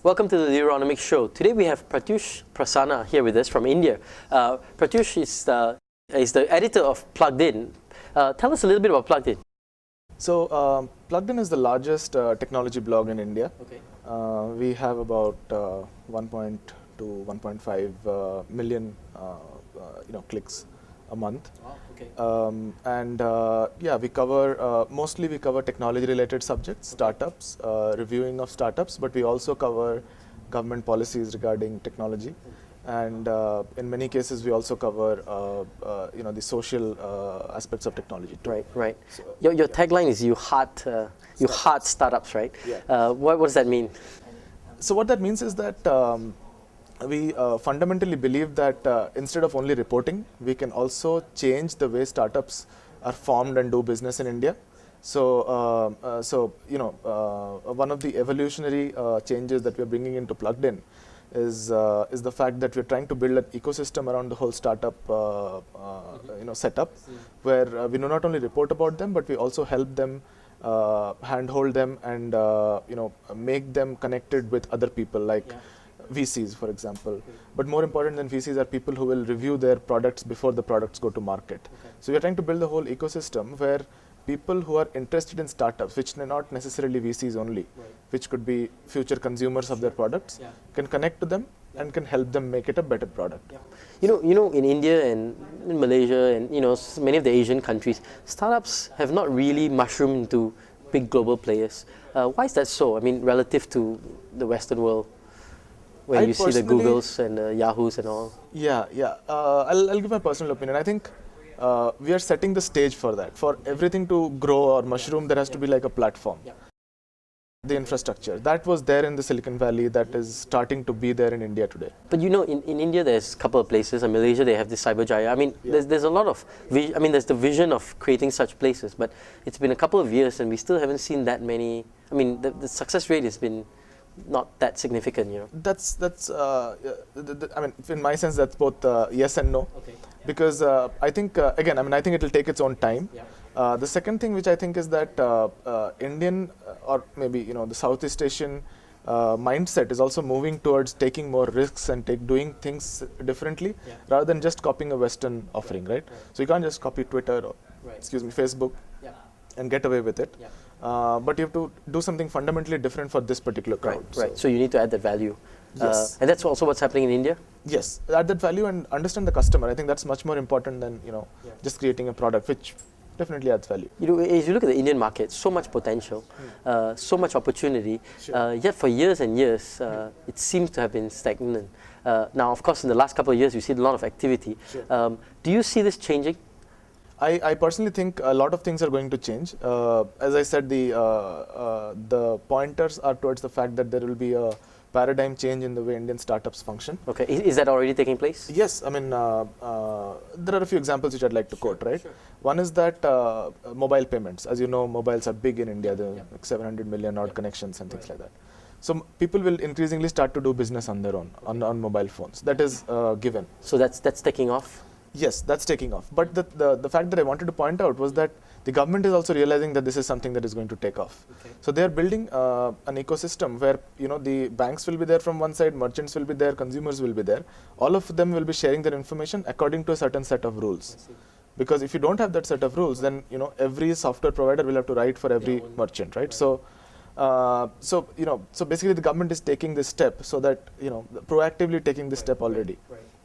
Welcome to the Leaderonomics show. Today we have Pratyush Prasanna here with us from India. Pratyush is the editor of Pluggdin. Tell us a little bit about Pluggdin. So, Pluggdin is the largest technology blog in India. Okay. We have about 1.2 to 1.5 million clicks a month. Wow, okay. Yeah, we cover mostly technology related subjects, startups, reviewing of startups, but we also cover government policies regarding technology, and in many cases we also cover the social aspects of technology too. Right, right. So, your tagline is you heart startups, right? Yeah. What does that mean? So what that means is that we fundamentally believe that instead of only reporting, we can also change the way startups are formed and do business in India. So, one of the evolutionary changes that we are bringing into Pluggdin is the fact that we are trying to build an ecosystem around the whole startup setup, where we not only report about them, but we also help them, handhold them, and make them connected with other people like VCs, for example. Okay. But more important than VCs are people who will review their products before the products go to market. Okay. So we are trying to build a whole ecosystem where people who are interested in startups, which are not necessarily VCs only, which could be future consumers of their products, can connect to them and can help them make it a better product. You know, in India and in Malaysia and many of the Asian countries, startups have not really mushroomed into big global players. Why is that so? I mean, relative to the Western world, where you see the Googles and the Yahoos and all. Yeah. I'll give my personal opinion. I think we are setting the stage for that. For everything to grow or mushroom, there has to be like a platform. The infrastructure that was there in the Silicon Valley, that is starting to be there in India today. But in India there's a couple of places. In Malaysia they have this cyberjaya. I mean, there's a lot of there's the vision of creating such places, but it's been a couple of years and we still haven't seen that many. I mean, the success rate has been not that significant, That's I mean, in my sense, that's both yes and no. Okay. Because I think I think it will take its own time. Yeah. The second thing which I think is that Indian or maybe the Southeast Asian mindset is also moving towards taking more risks and doing things differently, rather than just copying a Western offering, right? So you can't just copy Twitter or Facebook and get away with it. But you have to do something fundamentally different for this particular crowd. Right. So you need to add that value. Yes. And that's also what's happening in India? Yes. Add that value and understand the customer. I think that's much more important than just creating a product, which definitely adds value. As you look at the Indian market, so much potential, so much opportunity, yet for years and years, it seems to have been stagnant. Now, of course, in the last couple of years, we've seen a lot of activity. Do you see this changing? I personally think a lot of things are going to change. As I said, the pointers are towards the fact that there will be a paradigm change in the way Indian startups function. Okay, is that already taking place? Yes, I mean, there are a few examples which I'd like to quote, right? Sure. One is that mobile payments. As you know, mobiles are big in India, there are like 700 million odd connections and things like that. So people will increasingly start to do business on their own, on mobile phones. That is given. So that's taking off? Yes, that's taking off. But the fact that I wanted to point out was that the government is also realizing that this is something that is going to take off. Okay. So they are building an ecosystem where the banks will be there from one side, merchants will be there, consumers will be there. All of them will be sharing their information according to a certain set of rules. Because if you don't have that set of rules, then every software provider will have to write for every merchant, right? So basically the government is taking this step, so that proactively taking this step already,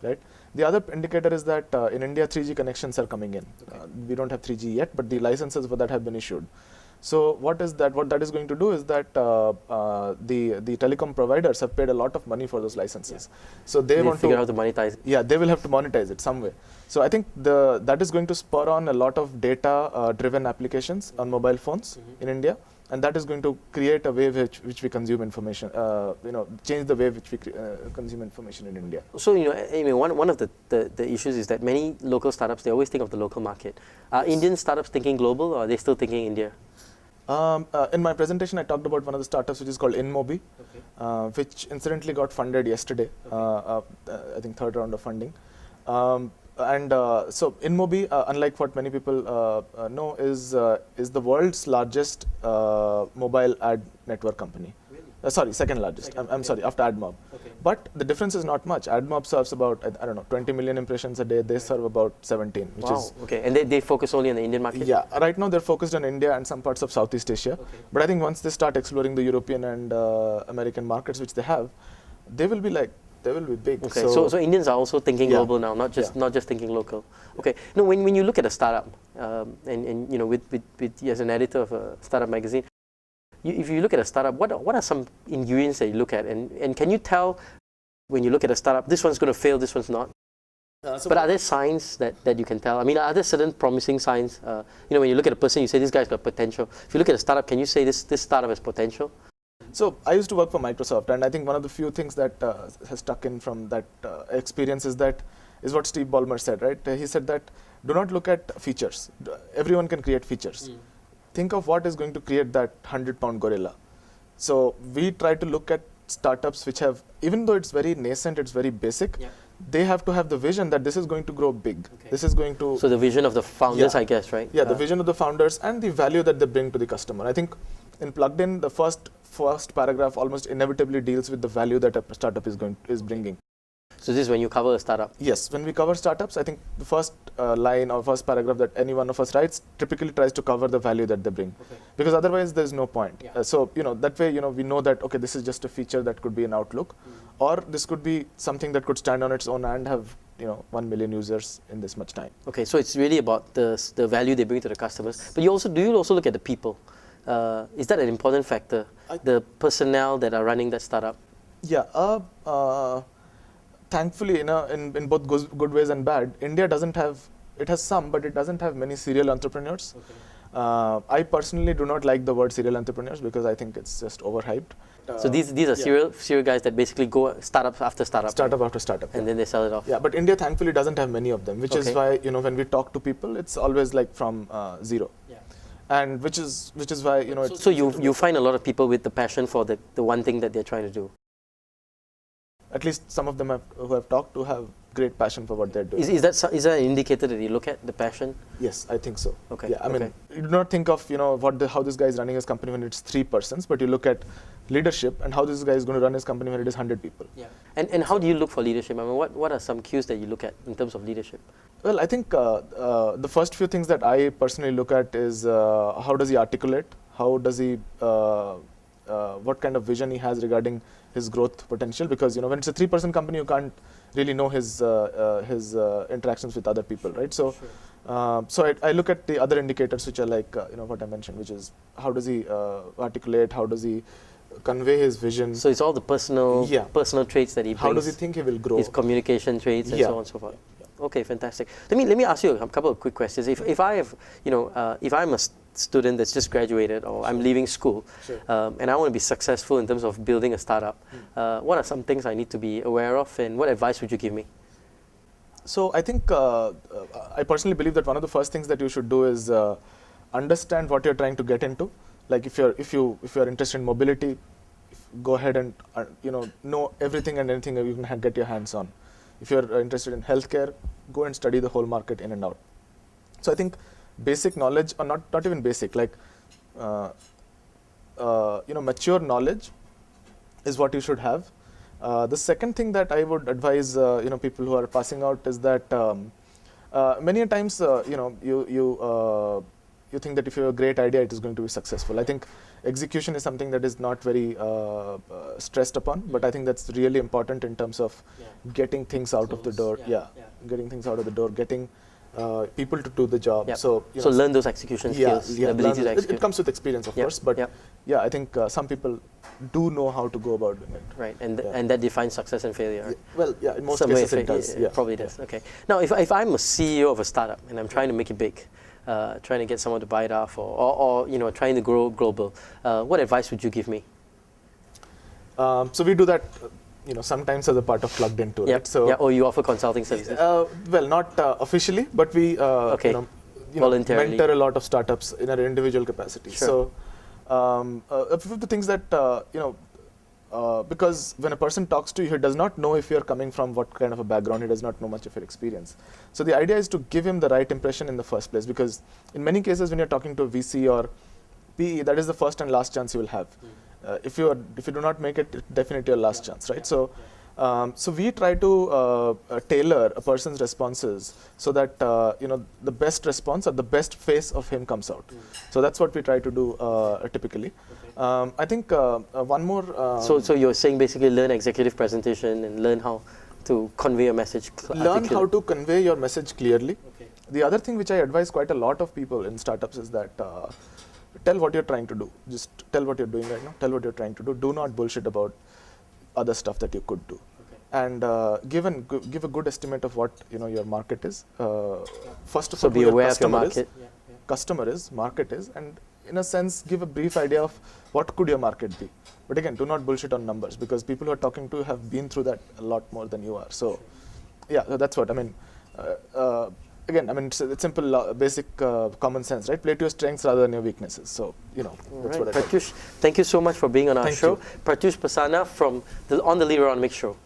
right? The other indicator is that in India 3G connections are coming in. We don't have 3G yet, but the licenses for that have been issued. So what that is going to do is that the telecom providers have paid a lot of money for those licenses. So they want to figure out how to monetize it. Yeah, they will have to monetize it some way. So I think that is going to spur on a lot of data driven applications on mobile phones in India. And that is going to create a way which we consume information, change the way which we consume information in India. So, one of the issues is that many local startups, they always think of the local market. Are Indian startups thinking global, or are they still thinking India? In my presentation, I talked about one of the startups which is called InMobi, which incidentally got funded yesterday, I think third round of funding. So InMobi, unlike what many people know, is the world's largest mobile ad network company. Really? Sorry, second largest. I'm sorry, after AdMob. Okay. But the difference is not much. AdMob serves about, I don't know, 20 million impressions a day. They serve about 17, which is... Okay, and they focus only on the Indian market? Yeah, right now they're focused on India and some parts of Southeast Asia. Okay. But I think once they start exploring the European and American markets, which they have, they will be big. Okay, so Indians are also thinking global now, not just thinking local. Okay, no, when you look at a startup, and you know, with as an editor of a startup magazine, if you look at a startup, what are some ingredients that you look at, and can you tell when you look at a startup, this one's going to fail, this one's not? But are there signs that you can tell? I mean, are there certain promising signs? You know, when you look at a person, you say this guy's got potential. If you look at a startup, can you say this startup has potential? So I used to work for Microsoft, and I think one of the few things that has stuck in from that experience is what Steve Ballmer said, right? He said that do not look at features. Everyone can create features. Think of what is going to create that 100-pound gorilla. So we try to look at startups which have, even though it's very nascent, it's very basic, they have to have the vision that this is going to grow big. Okay. This is going to... So the vision of the founders, I guess, right? Yeah, the vision of the founders and the value that they bring to the customer. I think in Pluggdin, the first paragraph almost inevitably deals with the value that a startup is bringing. So this is when you cover a startup? Yes, when we cover startups, I think the first line or first paragraph that any one of us writes typically tries to cover the value that they bring. Okay. Because otherwise there's no point. Yeah. So, you know, that way, you know, we know that, okay, this is just a feature that could be an Outlook, or this could be something that could stand on its own and have, you know, 1 million users in this much time. Okay, so it's really about the value they bring to the customers. But do you also look at the people? Is that an important factor? The personnel that are running that startup? Yeah, thankfully, in both good ways and bad, India doesn't have, it has some, but it doesn't have many serial entrepreneurs. Okay. I personally do not like the word serial entrepreneurs because I think it's just overhyped. So these are serial guys that basically go startup after startup. Startup after startup. And then they sell it off. Yeah, but India thankfully doesn't have many of them, which is why, you know, when we talk to people, it's always like from zero. Yeah. And which is why, you know... So you find a lot of people with the passion for the one thing that they're trying to do. At least some of them who I've talked to have great passion for what they're doing. Is that an indicator that you look at, the passion? Yes, I think so. Okay. Yeah, I mean, you do not think of, you know, how this guy is running his company when it's 3 persons, but you look at leadership and how this guy is going to run his company when it is 100 people. Yeah. And how do you look for leadership? I mean, what are some cues that you look at in terms of leadership? Well, I think the first few things that I personally look at is how does he articulate? How does he, what kind of vision he has regarding his growth potential? Because, you know, when it's a 3-person company, you can't really know his interactions with other people, right? So, so I look at the other indicators which are like, you know, what I mentioned, which is how does he articulate? How does he convey his vision? So it's all the personal traits that he brings. How does he think he will grow? His communication traits and so on and so forth. Okay, fantastic. Let me ask you a couple of quick questions. If I have, you know, if I'm a student that's just graduated or I'm leaving school, and I want to be successful in terms of building a startup, what are some things I need to be aware of, and what advice would you give me? So I think I personally believe that one of the first things that you should do is understand what you're trying to get into. Like if you're interested in mobility, go ahead and know everything and anything that you can get your hands on. If you're interested in healthcare, go and study the whole market in and out. So I think basic knowledge, or not even basic, like mature knowledge is what you should have. The second thing that I would advise people who are passing out is that many times you think that if you have a great idea, it is going to be successful. I think execution is something that is not very stressed upon, but I think that's really important in terms of getting things out of the door. Getting things out of the door, getting people to do the job. So learn those execution skills, the ability to execute. It comes with experience, of course, but I think some people do know how to go about doing it. Right, and that defines success and failure. Right? Well, in most cases it does. It probably does. Okay. Now, if I'm a CEO of a startup and I'm trying to make it big, trying to get someone to buy it off, or trying to grow global, what advice would you give me? So we do that, sometimes as a part of Pluggdin too, right? So or you offer consulting services? Well, not officially, but we voluntarily mentor a lot of startups in our individual capacity. Sure. So a few of the things that because when a person talks to you, he does not know if you're coming from what kind of a background. He does not know much of your experience. So the idea is to give him the right impression in the first place, because in many cases when you're talking to a VC or PE, that is the first and last chance you will have. If you do not make it, definitely your last chance, right? So. So we try to tailor a person's responses so that the best response or the best face of him comes out. So that's what we try to do typically. I think one more. So you're saying basically learn executive presentation and learn how to convey a message. Learn how to convey your message clearly. Okay. The other thing which I advise quite a lot of people in startups is that tell what you're trying to do. Just tell what you're doing right now. Tell what you're trying to do. Do not bullshit about other stuff that you could do. And give a good estimate of what your market is. First of all, be aware of your market. Customer is, market is, and in a sense, give a brief idea of what could your market be. But again, do not bullshit on numbers because people who are talking to have been through that a lot more than you are. So, yeah, that's what I mean. Again, I mean it's simple, basic common sense, right? Play to your strengths rather than your weaknesses. So, that's what I think. Pratyush, thank you so much for being on our show. Pratyush Prasanna on the Leaderonomics show.